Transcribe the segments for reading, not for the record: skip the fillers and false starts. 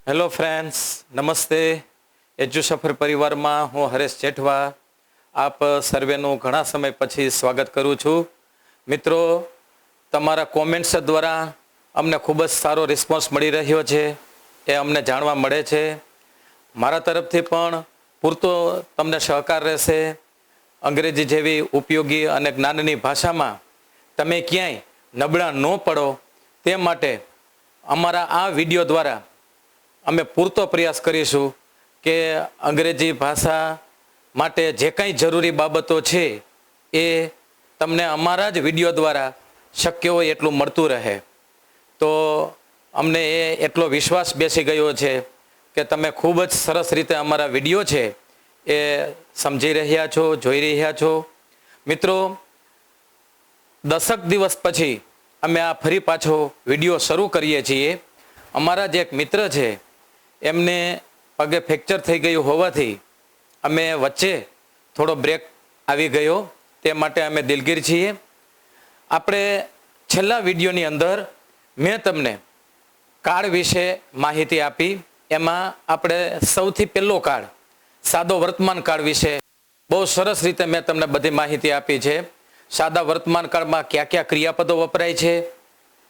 Hello friends, નમસ્તે. એજ્યુસફર પરિવારમાં હું હરેશ જેઠવા આપ સર્વેનું ઘણા સમય પછી સ્વાગત કરું છું. મિત્રો, તમારા કોમેન્ટ્સ દ્વારા અમને ખૂબ જ સારો રિસ્પોન્સ મળી રહ્યો છે, એ અમને જાણવા મળે છે. મારા તરફથી પણ પૂરતો તમને સહકાર રહેશે. અંગ્રેજી જેવી ઉપયોગી અને જ્ઞાનની ભાષામાં તમે ક્યાંય નબળા ન પડો તે માટે અમારા આ વિડીયો દ્વારા અમે પૂરતો પ્રયાસ કરીશું કે અંગ્રેજી ભાષા માટે જે કંઈ જરૂરી બાબતો છે એ તમને અમારા જ વિડીયો દ્વારા શક્ય હોય એટલું મળતું રહે. તો અમને એટલો વિશ્વાસ બેસી ગયો છે કે તમે ખૂબ જ સરસ રીતે અમારા વિડીયો છે એ સમજી રહ્યા છો, જોઈ રહ્યા છો. મિત્રો, 10 દિવસ પછી અમે આ ફરી પાછો વિડીયો શરૂ કરીએ છીએ. અમારા જે એક મિત્ર છે એમને પગે ફ્રેક્ચર થઈ ગયું હોવાથી અમે વચ્ચે થોડો બ્રેક આવી ગયો, તે માટે અમે દિલગીર છીએ. આપણે છેલ્લા વિડીયોની અંદર મેં તમને કાર્ડ વિશે માહિતી આપી. એમાં આપણે સૌથી પહેલો કાર્ડ સાદો વર્તમાન કાળ વિશે બહુ સરસ રીતે મેં તમને બધી માહિતી આપી છે. સાદા વર્તમાન કાળમાં કયા કયા ક્રિયાપદો વપરાય છે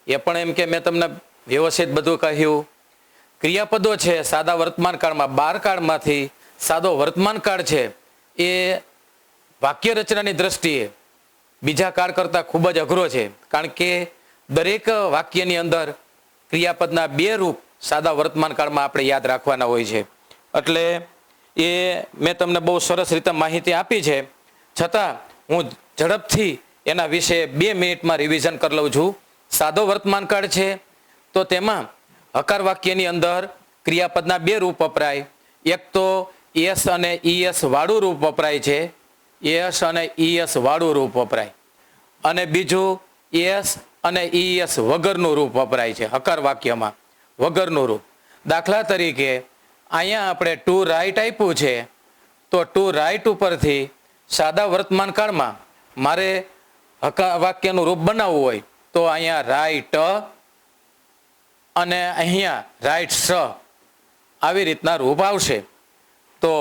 એ પણ એમ કે મેં તમને વ્યવસ્થિત બધું કહ્યું. ક્રિયાપદો છે સાદા વર્તમાન કાળમાં 12 કાળમાંથી સાદો વર્તમાન કાળ છે એ વાક્ય રચનાની દ્રષ્ટિએ બીજા કાળ કરતાં ખૂબ જ અઘરો છે, કારણ કે દરેક વાક્યની અંદર ક્રિયાપદના 2 રૂપ સાદા વર્તમાન કાળમાં આપણે યાદ રાખવાના હોય છે. એટલે એ મેં તમને બહુ સરસ રીતે માહિતી આપી છે, છતાં હું ઝડપથી એના વિશે 2 મિનિટમાં રિવિઝન કરી લઉં છું. સાદો વર્તમાન કાળ છે તો તેમાં હકાર વાક્યની અંદર ક્રિયાપદના 2 રૂપ વપરાય. એક તો એસ અને ઈએસ વાળું રૂપ વપરાય છે, એસ અને ઈએસ વાળું રૂપ વપરાય. અને બીજું એસ અને ઈએસ વગરનું રૂપ વપરાય છે હકાર વાક્યમાં, વગરનું રૂપ. દાખલા તરીકે અહીંયા આપણે ટુ રાઇટ આપ્યું છે, તો ટુ રાઇટ ઉપરથી સાદા વર્તમાન કાળમાં મારે હકાર વાક્યનું રૂપ બનાવવું હોય તો અહીંયા રાઇટ અને અહીંયા રાઇટ્સ આવી રીતના રૂપ આવશે. તો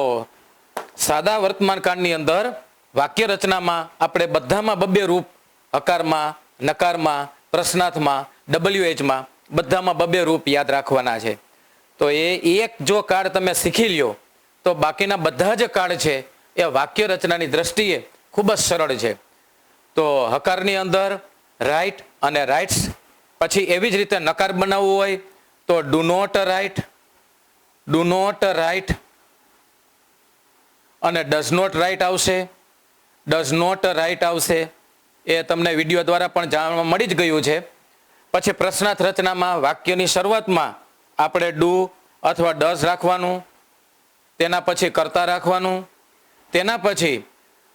સાદા વર્તમાન કાળની અંદર વાક્ય રચનામાં આપણે બધામાં 2 રૂપ, હકારમાં, નકારમાં, પ્રશ્નાર્થમાં, WHમાં બધામાં 2 રૂપ યાદ રાખવાના છે. તો એ એક જો કાર્ડ તમે શીખી લ્યો તો બાકીના બધા જ કાર્ડ છે એ વાક્ય રચનાની દ્રષ્ટિએ ખૂબ જ સરળ છે. તો હકારની અંદર રાઇટ અને રાઇટ્સ, પછી એવી જ રીતે નકાર બનાવવું હોય તો do not write, do not write અને ડઝ નોટ રાઇટ આવશે, ડઝ નોટ રાઇટ આવશે. એ તમને વિડીયો દ્વારા પણ જાણવા મળી જ ગયું છે. પછી પ્રશ્નાર્થ રચનામાં વાક્યની શરૂઆતમાં આપણે ડુ અથવા ડઝ રાખવાનું, તેના પછી કર્તા રાખવાનું, તેના પછી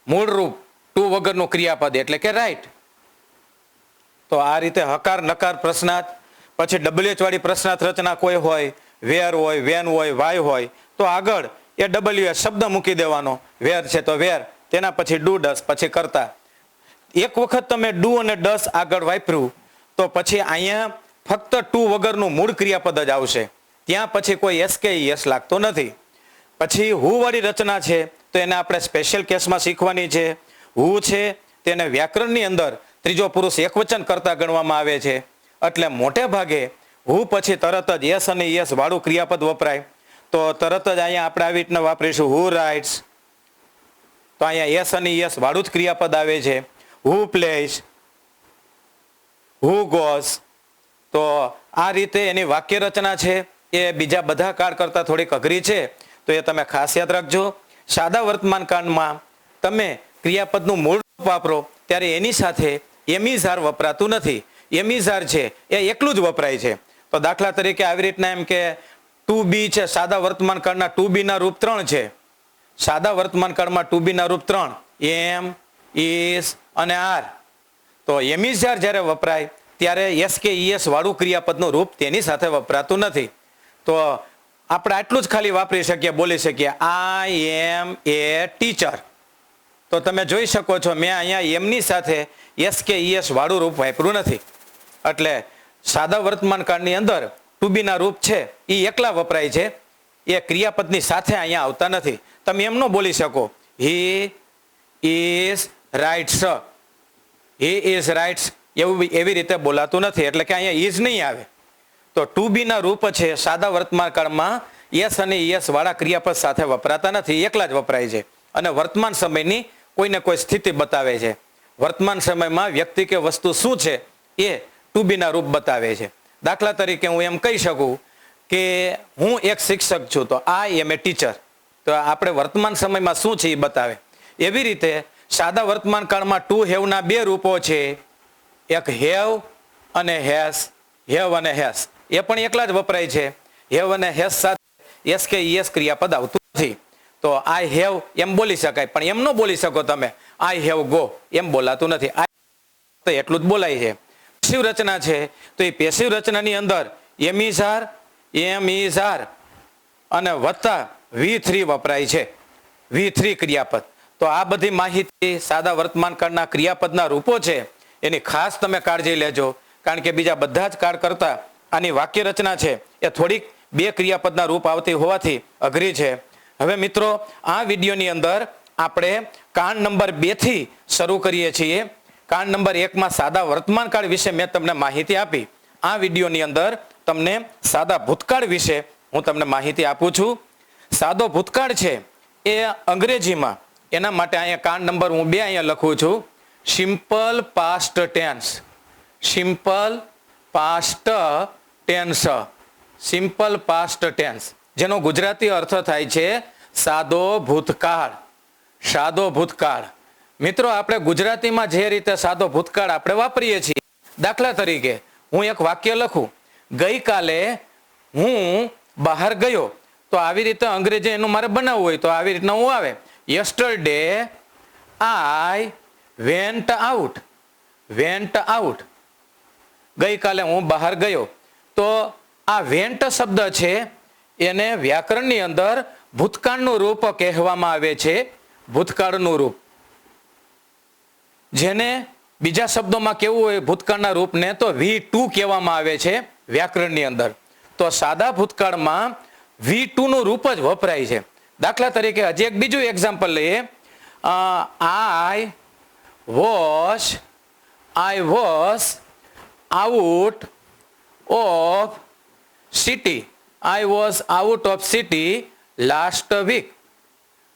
મૂળ રૂપ ટુ વગરનું ક્રિયાપદ એટલે કે રાઇટ. તો આ રીતે હકાર, નકાર, પ્રશ્નાર્થ. પછી WH વાળી પ્રશ્નાર્થ રચના કોઈ હોય, વેર હોય, વેન હોય, વાય હોય તો આગળ એ WH શબ્દ મૂકી દેવાનો. વેર છે તો વેર, તેના પછી ડુ, ડસ, પછી કરતા. એક વખત તમે ડુ અને ડસ આગળ વાપર્યું તો પછી અહીંયા ફક્ત ટુ વગરનું મૂળ ક્રિયાપદ જ આવશે, ત્યાં પછી કોઈ એસ કે યસ લાગતો નથી. પછી હુ વાળી રચના છે તો એને આપણે સ્પેશિયલ કેસમાં શીખવાની છે. હુ છે તેને વ્યાકરણની અંદર ત્રીજો પુરુષ એકવચન કરતા ગણવામાં આવે છે, એટલે મોટે ભાગે હુ પછી તરત જ યસ અને યસ વાળું ક્રિયાપદ વપરાય. તો તરત જ અહીંયા આપણે આવી રીતના વાપરીશું હુ રાઇટ્સ, તો અહીંયા યસ અને યસ વાળું જ ક્રિયાપદ આવે છે. હુ પ્લેસ, હુ ગોઝ. તો આ રીતે એની વાક્ય રચના છે એ બીજા બધા કાળ કરતાં થોડીક અઘરી છે, તો એ તમે ખાસ યાદ રાખજો. સાદા વર્તમાન કાળમાં તમે ક્રિયાપદનું મૂળ રૂપ વાપરો ત્યારે એની સાથે એમિઝાર વપરાતું નથી. એમિઝાર છે એ એકલું જ વપરાય છે. તો દાખલા તરીકે આવી રીતના એમ કે ટુ બી છે, સાદા વર્તમાન કાળના ટુ બી ના રૂપ 3 છે. સાદા વર્તમાન કાળમાં ટુ બી ના રૂપ 3 એમ, ઇઝ અને આર. તો એમિઝાર જ્યારે વપરાય ત્યારે એસ કે ઈએસ વાળું ક્રિયાપદનું રૂપ તેની સાથે વપરાતું નથી. તો આપણે આટલું જ ખાલી વાપરી શકીએ, બોલી શકીએ આઈ એમ એ ટીચર. તો તમે જોઈ શકો છો મેં અહીંયા એમની સાથે એસ કે ઈએસ વાળું રૂપ વાપર્યું નથી. એટલે સાદા વર્તમાન કાળની અંદર ટુ બી ના રૂપ છે એ એકલા વપરાય છે, એ ક્રિયાપદની સાથે અહીંયા આવતા નથી. તમે એમ ન બોલી શકો he is writes, he is writes એવી રીતે બોલાતું નથી, એટલે કે અહીંયા ઇઝ નહીં આવે. તો ટુ બી ના રૂપ છે સાદા વર્તમાન કાળમાં યસ અને યસ વાળા ક્રિયાપદ સાથે વપરાતા નથી, એકલા જ વપરાય છે. અને વર્તમાન સમયની કોઈને કોઈ સ્થિતિ બતાવે છે. વર્તમાન સમયમાં વ્યક્તિ કે વસ્તુ શું છે એ ટુ બી ના રૂપ બતાવે છે. દાખલા તરીકે હું એમ કહી શકું કે હું એક શિક્ષક છું, તો આઈ એમ એ ટીચર. તો આપણે વર્તમાન સમયમાં શું છે એ બતાવે. એવી રીતે સાદા વર્તમાન કાળમાં ટુ હેવના બે રૂપો છે, એક હેવ અને હેસ. હેવ અને હેસ એ પણ એકલા જ વપરાય છે. હેવ અને હેસ સાથે એસ કે યસ ક્રિયાપદ આવતું નથી. તો આઈ હેવ એમ બોલી શકાય, પણ એમ ન બોલી શકો તમે આઈ હેવ ગો, એમ બોલાતું નથી. તો એટલું જ બોલાય છે. પેસિવ રચના છે, તો એ પેસિવ રચનાની અંદર એમ ઇઝ આર અને વત્તા V3 વપરાય છે, V3 ક્રિયાપદ. તો આ બધી માહિતી સાદા વર્તમાન કાળના ક્રિયાપદના રૂપો છે એની ખાસ તમે કાળજી લેજો, કારણ કે બીજા બધા જ કાળ કરતા આની વાક્ય રચના છે એ થોડીક બે ક્રિયાપદના રૂપ આવતી હોવાથી અઘરી છે. હવે મિત્રો, આ વિડીયોની અંદર આપણે કાંડ નંબર 2 થી શરૂ કરીએ છીએ. કાંડ નંબર 1 માં સાદા વર્તમાન કાળ વિશે મેં તમને માહિતી આપી. આ વિડીયોની અંદર તમને સાદા ભૂતકાળ વિશે હું તમને માહિતી આપું છું. સાદો ભૂતકાળ છે એ અંગ્રેજીમાં, એના માટે અહીંયા કાંડ નંબર હું 2 અહીંયા લખું છું, simple past tense. Simple past tense, simple past tense, જેનો ગુજરાતી અર્થ થાય છે સાદો ભૂતકાળ. સાદો ભૂતકાળ. મિત્રો, આપણે ગુજરાતીમાં જે રીતે સાદો ભૂતકાળ આપણે વાપરીએ છીએ, દાખલા તરીકે હું એક વાક્ય લખું, ગઈકાલે હું બહાર ગયો, તો આવી રીતે અંગ્રેજી એનું મારે બનાવવું હોય તો આવી રીતના હું આવે, yesterday I went out. Vent out, ગઈકાલે હું બહાર ગયો. તો આ વેન્ટ શબ્દ છે એને વ્યાકરણની અંદર ભૂતકાળનું રૂપ કહેવામાં આવે છે. ભૂતકાળનું રૂપ, જેને બીજા શબ્દોમાં કેવું હોય ભૂતકાળના રૂપને, તો V2 કહેવામાં આવે છે વ્યાકરણની અંદર. તો સાદા ભૂતકાળમાં V2 નું રૂપ જ વપરાય છે. દાખલા તરીકે હજી એક બીજું એક્ઝામ્પલ લઈએ. I was out of city. I was out of city last week.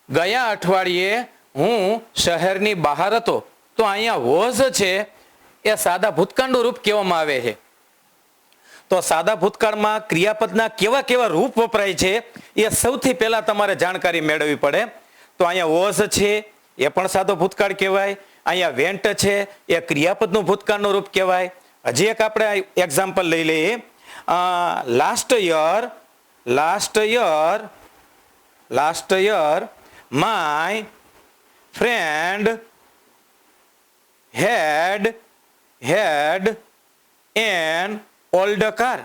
ગયા અઠવાડિયે હું શહેરની બહાર હતો. તો અહીંયા વોઝ છે એ સાદા ભૂતકાળનું રૂપ કહેવામાં આવે છે. તો સાદા ભૂતકાળમાં ક્રિયાપદના કેવા કેવા રૂપ વપરાય છે એ સૌથી પહેલા તમારે જાણકારી મેળવવી પડે. તો અહીંયા વોઝ છે એ પણ સાદો ભૂતકાળ કહેવાય. અહીંયા વેન્ટ છે એ ક્રિયાપદનું ભૂતકાળનું રૂપ કહેવાય. હજી એક આપણે એક્ઝામ્પલ લઈ લઈએ. Last year my friend had an old car.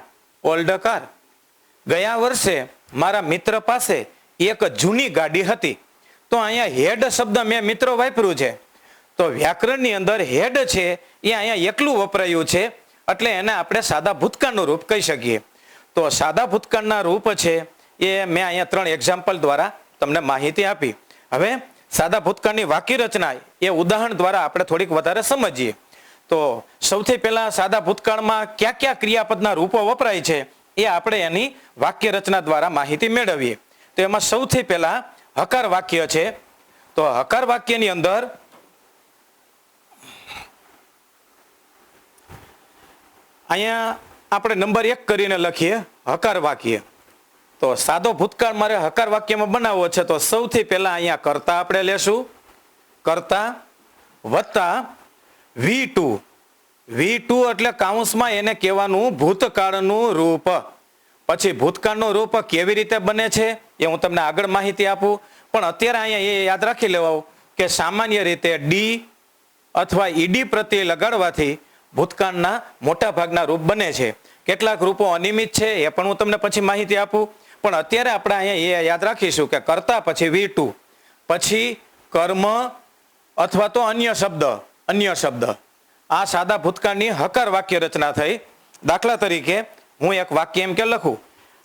ગયા વર્ષે મારા મિત્ર પાસે એક જૂની ગાડી હતી. તો અહીંયા હેડ શબ્દ મેં મિત્રો વાપર્યું છે. તો વ્યાકરણની અંદર હેડ છે એ અહીંયા એકલું વપરાયું છે, એટલે એને આપણે સાદા ભૂતકાળનું રૂપ કહી શકીએ. તો સાદા ભૂતકાળના રૂપ છે એ મેં અહીંયા 3 એક્ઝામ્પલ દ્વારા તમને માહિતી આપી. હવે સાદા ભૂતકાળની વાક્ય રચના એ ઉદાહરણ દ્વારા આપણે થોડીક વધારે સમજીએ. તો સૌથી પહેલા સાદા ભૂતકાળમાં કયા કયા ક્રિયાપદના રૂપો વપરાય છે એ આપણે એની વાક્ય રચના દ્વારા માહિતી મેળવીએ. તો એમાં સૌથી પહેલા હકાર વાક્ય છે. તો હકાર વાક્યની અંદર અહીંયા આપણે નંબર 1 કરીને લખીએ હકાર વાક્ય. તો સાદો ભૂતકાળ મારે હકાર વાક્યમાં બનાવવો છે, તો સૌથી પહેલા અહીંયા કર્તા આપણે લેશું. કર્તા વત્તા V2. V2 એટલે કાઉન્સમાં એને કહેવાનું ભૂતકાળનું રૂપ. પછી ભૂતકાળનું રૂપ કેવી રીતે બને છે એ હું તમને આગળ માહિતી આપું, પણ અત્યારે અહીંયા એ યાદ રાખી લેવું કે સામાન્ય રીતે ડી અથવા ઈડી પ્રત્યય લગાડવાથી ભૂતકાળના મોટા ભાગના રૂપ બને છે. કેટલાક રૂપો અનિયમિત છે એ પણ હું તમને પછી માહિતી આપું, પણ અત્યારે આપણે અહીંયા એ યાદ રાખીશું કે કર્તા પછી V2, પછી કર્મ અથવા તો અન્ય શબ્દ. આ સાદા ભૂતકાળની હકાર વાક્ય રચના થઈ. દાખલા તરીકે હું એક વાક્ય એમ કે લખું,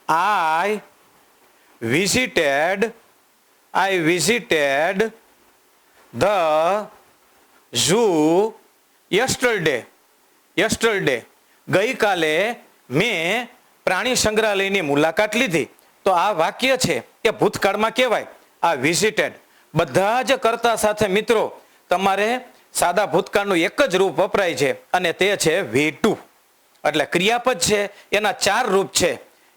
I visited the zoo yesterday. ગઈકાલે મેં પ્રાણી સંગ્રહાલયની મુલાકાત લીધી. તો આ વાક્ય છે એ ભૂતકાળમાં કહેવાય, આ વિઝિટેડ. બધા જ કર્તા સાથે મિત્રો તમારે સાદા ભૂતકાળનું એક જ રૂપ વપરાય છે અને તે છે V2. એટલે ક્રિયાપદ છે એના 4 રૂપ છે,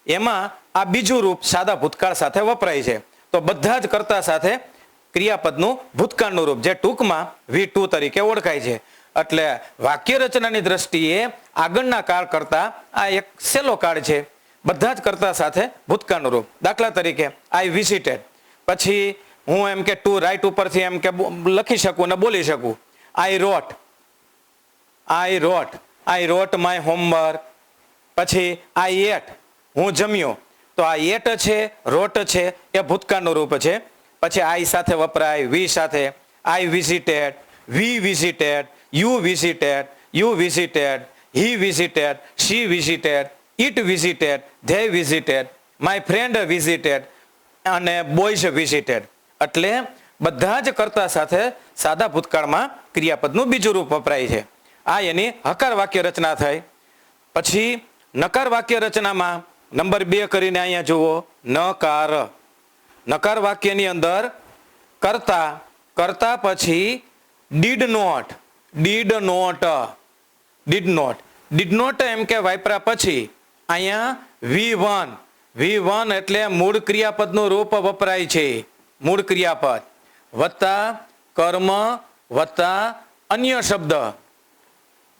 એમાં આ બીજું રૂપ સાદા ભૂતકાળ સાથે વપરાય છે. તો બધા જ કર્તા સાથે ક્રિયાપદનું ભૂતકાળનું રૂપ જે ટૂંકમાં V2 તરીકે ઓળખાય છે. એટલે વાક્ય રચનાની દ્રષ્ટિએ આગળના કાળ કરતા આ એક સહેલો કાળ છે. બધા જ કર્તા સાથે ભૂતકાળનું રૂપ. દાખલા તરીકે આઈ વિઝિટેડ, પછી હું એમ કે ટુ રાઇટ ઉપરથી એમ કે લખી શકું અને બોલી શકું, આઈ રોટ માય હોમવર્ક. પછી આઈ એટ, હું જમ્યો. તો આ એટ છે, રોટ છે એ ભૂતકાળનું રૂપ છે. પછી આઈ સાથે વપરાય, વી સાથે. I visited, we visited, you visited, he visited, she visited, it visited, they visited, my friend visited અને બોયઝ વિઝિટેડ. એટલે બધા જ કર્તા સાથે સાદા ભૂતકાળમાં ક્રિયાપદનું બીજું રૂપ વપરાય છે. આ એની હકાર વાક્ય રચના થઈ. પછી નકાર વાક્ય રચનામાં નંબર 2 કરીને અહીંયા જુઓ, નકાર વાક્યની અંદર કરતા પછી ડીડ નોટ એમ કે વાપરા પછી અહીંયા V1 એટલે મૂળ ક્રિયાપદનું રૂપ વપરાય છે. મૂળ ક્રિયાપદ વત્તા કર્મ વત્તા અન્ય શબ્દ.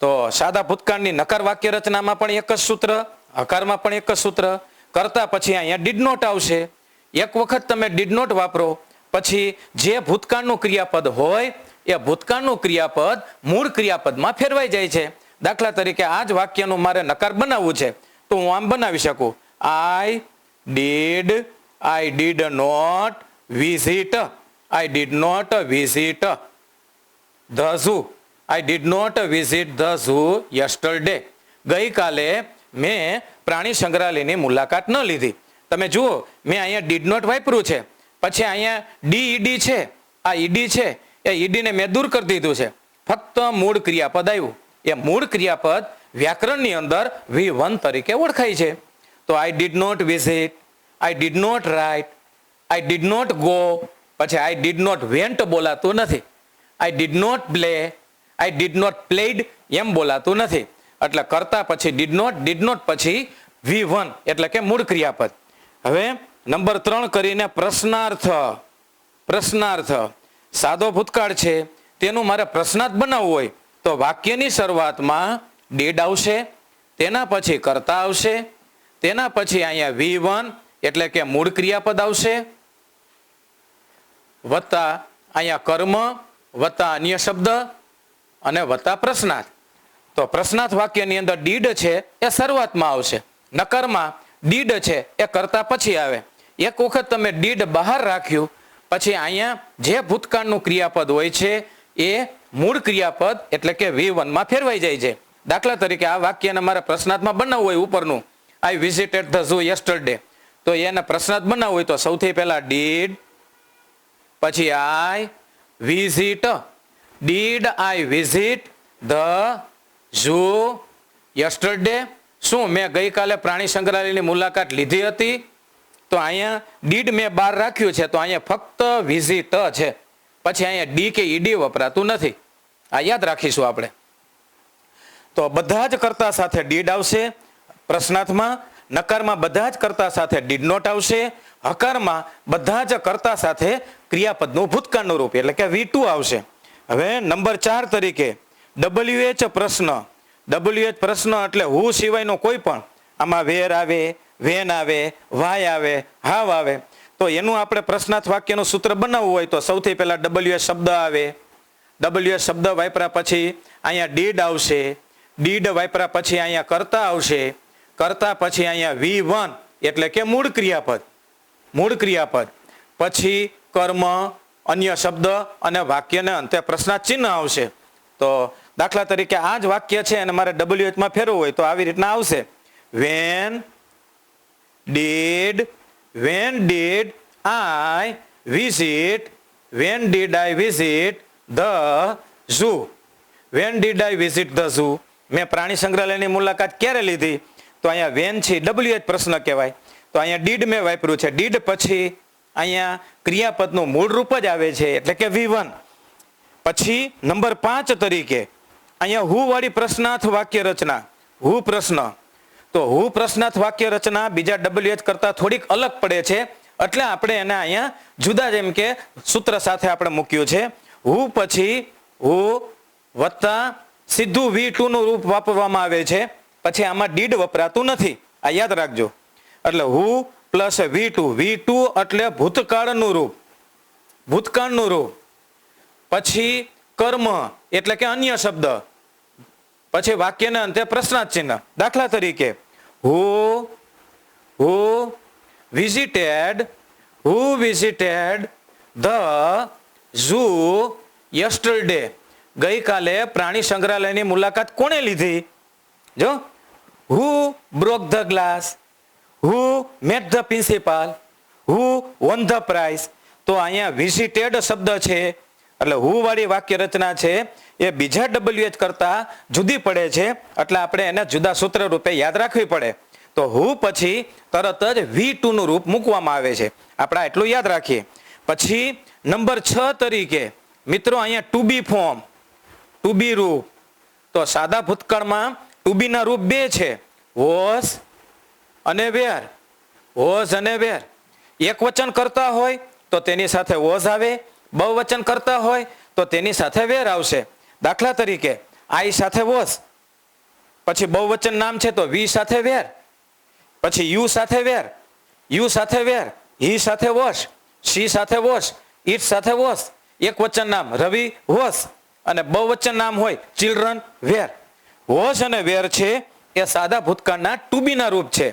તો સાદા ભૂતકાળની નકાર વાક્ય રચનામાં પણ એક જ સૂત્ર, હકારમાં પણ એક જ સૂત્ર. કરતા પછી અહીંયા ડીડ નોટ આવશે. એક વખત તમે ડીડ નોટ વાપરો પછી જે ભૂતકાળનું ક્રિયાપદ હોય એ ભૂતકાળનું ક્રિયાપદ મૂળ ક્રિયાપદમાં ફેરવાઈ જાય છે. દાખલા તરીકે આ જ વાક્યનું મારે નકાર બનાવવું છે તો હું આમ બનાવી શકું, I did not visit the zoo. I did not visit the zoo yesterday. ગઈકાલે મેં પ્રાણી સંગ્રહાલયની મુલાકાત ન લીધી. તમે જુઓ, મેં અહીંયા ડીડ નોટ વાપર્યું છે, પછી અહીંયા ડીઈડી છે, આ ઈડી છે એ ઈડીને મેં દૂર કરી દીધું છે, ફક્ત મૂળ ક્રિયાપદ આવ્યું. એ મૂળ ક્રિયાપદ વ્યાકરણની અંદર V1 તરીકે ઓળખાય છે. તો I did not visit, I did not write, I did not go. પછી આઈ ડીડ નોટ વેન્ટ બોલાતું નથી. I did not play, I did not played એમ બોલાતું નથી. એટલે કરતા પછી ડીડ નોટ પછી V1 એટલે કે મૂળ ક્રિયાપદ. હવે નંબર 3 કરીને પ્રશ્નાર્થ. સાદો ભૂતકાળ છે, તેનું મારે પ્રશ્નાર્થ બનાવવું હોય તો વાક્યની શરૂઆતમાં ડીડ આવશે, તેના પછી કરતા આવશે, તેના પછી અહીંયા V1 એટલે કે મૂળ ક્રિયાપદ આવશે, વત્તા અહીંયા કર્મ વત્તા અન્ય શબ્દ અને વત્તા પ્રશ્નાર્થ. તો પ્રશ્નાર્થ વાક્યની અંદર ડીડ છે એ શરૂઆતમાં આવશે, નકારમાં ડીડ છે એ કરતા પછી આવે. એક વખત તમે ડીડ બહાર રાખ્યું પછી અહીંયા જે ભૂતકાળનું ક્રિયાપદ હોય છે એ મૂળ ક્રિયાપદ એટલે કે V1 માં ફેરવાઈ જાય છે. દાખલા તરીકે આ વાક્યને મારે પ્રશ્નાર્થમાં બનાવવું હોય ઉપરનું, I visited the zoo yesterday, તો એને પ્રશ્નાર્થ બનાવવું હોય તો સૌથી પહેલા ડીડ, પછી આઈ વિઝિટ ધ ઝૂ યસ્ટરડે. શું મેં ગઈકાલે પ્રાણી સંગ્રહાલયની મુલાકાત લીધી હતી? તો અહીંયા ડીડ મેં બહાર રાખ્યું છે તો અહીંયા ફક્ત વિઝિટ છે, પછી અહીંયા ડી કે ઈડી વપરાતું નથી. આ યાદ રાખીશું આપણે. તો બધા જ કર્તા સાથે ડીડ આવશે પ્રશ્નાર્થમાં, નકારમાં બધા જ કર્તા સાથે ડીડ નોટ આવશે, હકારમાં બધા જ કર્તા સાથે ક્રિયાપદનું ભૂતકાળનું રૂપ એટલે કે V2 આવશે. હવે નંબર 4 તરીકે WH પ્રશ્ન. WH પ્રશ્ન એટલે હું સિવાયનો કોઈ પણ, આમાં વેર આવે, વેન આવે, વાય આવે, હાવ આવે. તો એનું આપણે પ્રશ્નાર્થ વાક્યનું સૂત્ર બનાવવું હોય તો સૌથી પહેલા WH શબ્દ આવે. WH શબ્દ વાપરા પછી અહીંયા ડીડ આવશે, ડીડ વાપરા પછી અહીંયા કરતા આવશે, કરતા પછી અહીંયા V1 એટલે કે મૂળ ક્રિયાપદ, પછી કર્મ, અન્ય શબ્દ અને વાક્યને અંતે પ્રશ્નાર્થ ચિહ્ન આવશે. તો દાખલા તરીકે આ જ વાક્ય છે અને મારે WH માં ફેરવવું હોય તો આવી રીતના આવશે, when did I visit the zoo? When did I visit the zoo? મેં પ્રાણી સંગ્રહાલયની મુલાકાત ક્યારે લીધી? તો અહીંયા વેન છે WH પ્રશ્ન કહેવાય. તો અહીંયા ડીડ મેં વાપર્યું છે. ડીડ પછી અહીંયા ક્રિયાપદનું મૂળ રૂપ જ આવે છે એટલે કે V1. પછી નંબર 5 તરીકે અહીંયા હુ વાળી પ્રશ્નાર્થ વાક્ય રચના. હુ પ્રશ્ન. તો હુ પ્રશ્નાર્થ વાક્ય રચના બીજા WH કરતા થોડીક અલગ પડે છે એટલે આપણે એને અહીંયા જુદા જેમ કે સૂત્ર સાથે આપણે મૂક્યું છે. હુ પછી હુ વત્તા સીધું V2 નું રૂપ વાપરવામાં આવે છે. પછી આમાં ડીડ વપરાતું નથી, આ યાદ રાખજો. એટલે હુ પ્લસ V2 એટલે ભૂતકાળનું રૂપ, ભૂતકાળનું રૂપ. પછી કર્મ એટલે કે અન્ય શબ્દ. પછી વાક્યના અંતે પ્રશ્નાર્થ ચિહ્ન. દાખલા તરીકે હુ visited the zoo yesterday. ગઈકાલે પ્રાણી સંગ્રહાલયની મુલાકાત કોણે લીધી? જો who broke the glass, who met the principal, who won the prize. તો અહીંયા visited શબ્દ છે એટલે હુ વાળી વાક્ય રચના છે એ બીજા WH કરતા જુદી પડે છે એટલે આપણે એને જુદા સૂત્ર રૂપે યાદ રાખવી પડે. તો હુ પછી તરત જ V2 નું રૂપ મૂકવામાં આવે છે. આપણે એટલું યાદ રાખીએ. પછી નંબર 6 તરીકે મિત્રો અહીંયા ટુ બી ફોર્મ, ટુ બી રૂપ. તો સાદા ભૂતકાળમાં ટુ બી ના રૂપ બે છે, વોઝ અને વેર. વોઝ અને વેર. એક વચન કરતા હોય તો તેની સાથે વોઝ આવે, બહુવચન કરતા હોય તો તેની સાથે વેર આવશે. દાખલા તરીકે આઈ સાથે વોઝ, પછી બહુવચન નામ છે તો વી સાથે વેર, પછી યુ સાથે વેર, યુ સાથે વેર, હી સાથે વોશ, શી સાથે વોશ, ઇટ સાથે વોશ. એક વચન નામ રવિ વોશ અને બહુવચન નામ હોય ચિલ્ડ્રન વેર. વોશ અને વેર છે એ સાદા ભૂતકાળના ટુ બી ના રૂપ છે.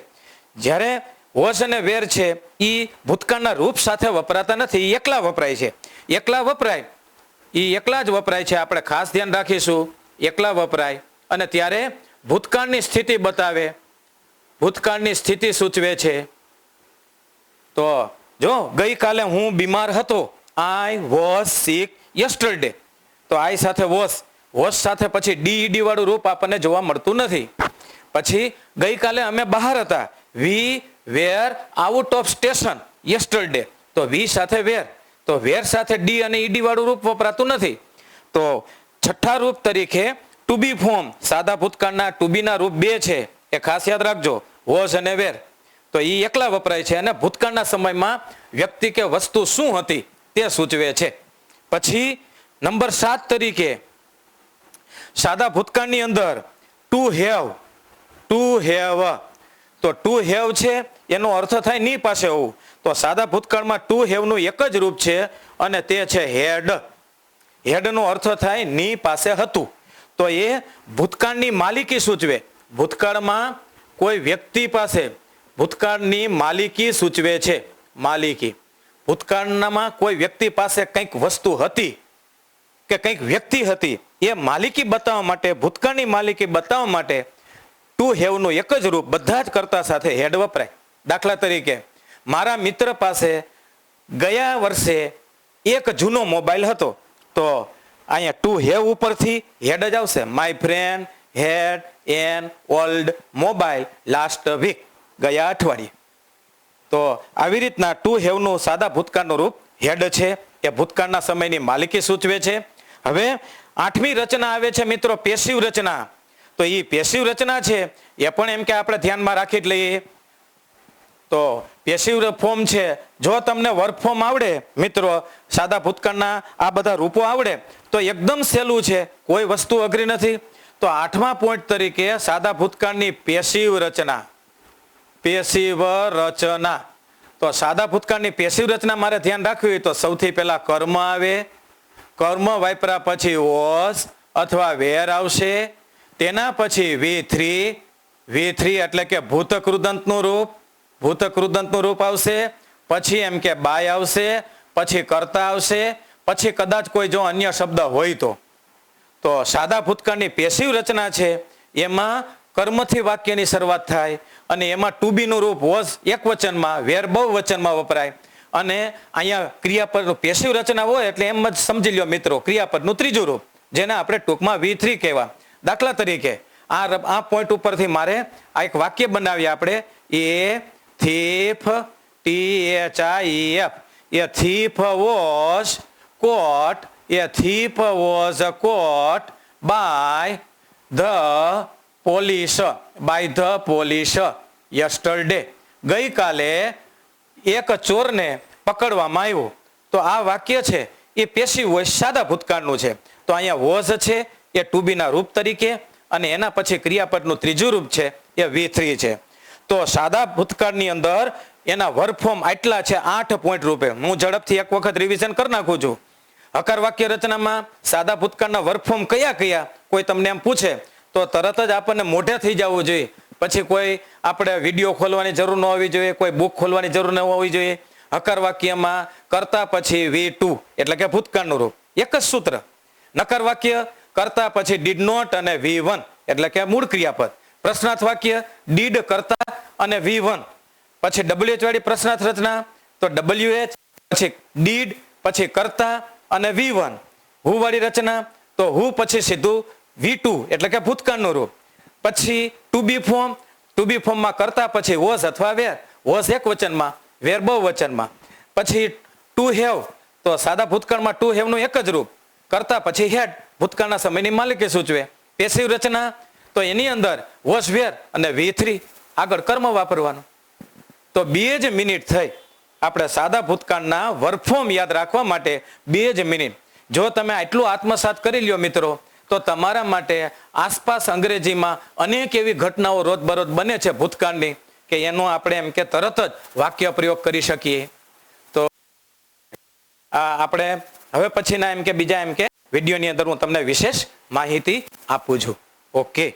જ્યારે વોશ અને વેર છે એ ભૂતકાળના રૂપ સાથે વપરાતા નથી, એકલા વપરાય છે. એકલા વપરાય એ એકલા જ વપરાય છે. આપણે ખાસ ધ્યાન રાખીશું, એકલા વપરાય અને ત્યારે ભૂતકાળની સ્થિતિ બતાવે, ભૂતકાળની સ્થિતિ સૂચવે છે. તો જો ગઈકાલે હું બીમાર હતો, આઈ વોઝ સિક યસ્ટરડે. તો આઈ સાથે વોઝ, વોઝ સાથે પછી ડી વાળું રૂપ આપણને જોવા મળતું નથી. પછી ગઈકાલે અમે બહાર હતા, વી વેર આઉટ ઓફ સ્ટેશન યસ્ટરડે. તો વી સાથે વેર, તો વેર સાથે ડી અને ઈડી વાળું રૂપ વપરાતું નથી. તો છઠ્ઠા રૂપ તરીકે ટુ બી ફોર્મ. સાદા ભૂતકાળના ટુ બી ના રૂપ બે છે એ ખાસ યાદ રાખજો, વોઝ અને વેર. તો એ એકલા વપરાય છે અને ભૂતકાળના સમયમાં વ્યક્તિ કે વસ્તુ શું હતી તે સૂચવે છે. પછી નંબર 7 તરીકે સાદા ભૂતકાળની અંદર ટુ હેવ. તો ટુ હેવ છે એનો અર્થ થાય ની પાસે હોવું. તો સાદા ભૂતકાળમાં ટુ હેવ નું એક જ રૂપ છે અને તે છે હેડ. હેડ નો અર્થ થાય ની પાસે હતું. તો એ ભૂતકાળની માલિકી સૂચવે. ભૂતકાળમાં કોઈ વ્યક્તિ પાસે ભૂતકાળની માલિકી સૂચવે છે. માલિકી. ભૂતકાળમાં કોઈ વ્યક્તિ પાસે કંઈક વસ્તુ હતી કે કંઈક વ્યક્તિ હતી, એ માલિકી બતાવવા માટે, ભૂતકાળની માલિકી બતાવવા માટે ટુ હેવ નું એક જ રૂપ બધા જ કરતા સાથે હેડ વપરાય. દાખલા તરીકે મારા મિત્ર પાસે ગયા વર્ષે એક જૂનો મોબાઈલ હતો. તો અહીંયા ટુ હેવ ઉપરથી હેડ જ આવશે. My friend had an old mobile last week. ગયા અઠવાડિયે. તો આવી રીતના ટુ હેવ નું સાદા ભૂતકાળનું રૂપ હેડ છે, એ ભૂતકાળના સમયની માલિકી સૂચવે છે. હવે 8મી રચના આવે છે મિત્રો પેસિવ રચના. તો એ પેસિવ રચના છે એ પણ એમ કે આપણે ધ્યાનમાં રાખી જ લઈએ. તો પેસિવ ફોર્મ છે, જો તમને વર્ક ફોર્મ આવડે મિત્રો, સાદા ભૂતકાળના આ બધા રૂપો આવડે તો એકદમ સહેલું છે, કોઈ વસ્તુ અઘરી નથી. તો 8મા પોઈન્ટ તરીકે સાદા ભૂતકાળની પેસિવ રચના. પેસિવ રચના. તો સાદા ભૂતકાળની પેસિવ રચના મારે ધ્યાન રાખવી હોય તો સૌથી પહેલા કર્મ આવે. કર્મ વાપર્યા પછી વોઝ અથવા વેર આવશે. તેના પછી V3 એટલે કે ભૂતકૃદંતનું રૂપ. ભૂતકૃદંતનું રૂપ આવશે. પછી એમ કે બાય આવશે. પછી કર્તા આવશે. પછી કદાચ કોઈ જો અન્ય શબ્દ હોય તો સાદા ભૂતકાળની પેસિવ રચના છે એમાં કર્મથી વાક્યની શરૂઆત થાય અને એમાં ટુ બી નું રૂપ વોઝ એક વચનમાં, વેર બહુવચનમાં વપરાય અને અહીંયા ક્રિયાપદનું પેશિવ રચના હોય એટલે એમ જ સમજી લ્યો મિત્રો, ક્રિયાપદનું ત્રીજું રૂપ જેને આપણે ટૂંકમાં V3 કહેવા. દાખલા તરીકે આ પોઈન્ટ ઉપરથી મારે આ એક વાક્ય બનાવીએ આપણે, એ thief THIEF, a thief was caught, a thief was caught by the police yesterday. ગઈકાલે એક ચોરને પકડવામાં આવ્યો. તો આ વાક્ય છે એ પેશિવ વોઇસ સાદા ભૂતકાળનું છે. તો અહીંયા વોઝ છે એ ટુ બી ના રૂપ તરીકે અને એના પછી ક્રિયાપદનું ત્રીજું રૂપ છે એ V3 છે. તો સાદા ભૂતકાળની અંદર એના વર્બ ફોર્મ આટલા છે 8 પોઈન્ટ રૂપે. હું ઝડપથી એક વખત રિવિઝન કરી નાખું છું. હકાર વાક્ય રચનામાં સાદા ભૂતકાળના વર્બ ફોર્મ કયા કયા કોઈ તમને એમ પૂછે તો તરત જ આપણને મોઢે થઈ જવું જોઈએ. પછી કોઈ આપણે વિડીયો ખોલવાની જરૂર ન હોવી જોઈએ, કોઈ બુક ખોલવાની જરૂર ન હોવી જોઈએ. હકાર વાક્યમાં કરતા પછી V2 એટલે કે ભૂતકાળનું રૂપ, એક જ સૂત્ર. નકાર વાક્ય કરતા પછી ડીડ નોટ અને V1 એટલે કે મૂળ ક્રિયાપદ. પ્રશ્નાર્થ વાક્ય ડીડ કરતા અને V1. પછી WH વાળી પ્રશ્નાર્થ રચના તો WH પછી ડીડ પછી કરતા અને V1. હુ વાળી રચના તો હુ પછી સીધું V2 એટલે કે ભૂતકાળનું રૂપ. પછી ટુ બી ફોર્મમાં કરતા પછી વોઝ અથવા વેર, વોઝ એક વચનમાં, વેર બહુવચનમાં. પછી ટુ હેવ તો સાદા ભૂતકાળમાં ટુ હેવ નું એક જ રૂપ, કરતા પછી હેડ ભૂતકાળના સમયની માલિકી સૂચવે. પેસિવ રચના તો એની અંદર વોઝ વેર અને V3 આગળ કર્મ વાપરવાનું. તો 2 જ મિનિટ થઈ આપણે સાદા ભૂતકાળના વર્બ ફોર્મ યાદ રાખવા માટે 2 જ મિનિટ. જો તમે આટલું આત્મસાત કરી લ્યો મિત્રો તો તમારા માટે આસપાસ અંગ્રેજીમાં અનેક એવી ઘટનાઓ રોજબરોજ બને છે ભૂતકાળની કે એનો આપણે એમ કે તરત જ વાક્ય પ્રયોગ કરી શકીએ. તો આપણે હવે પછીના એમ કે બીજા એમ કે વિડીયોની અંદર હું તમને વિશેષ માહિતી આપું છું. ઓકે.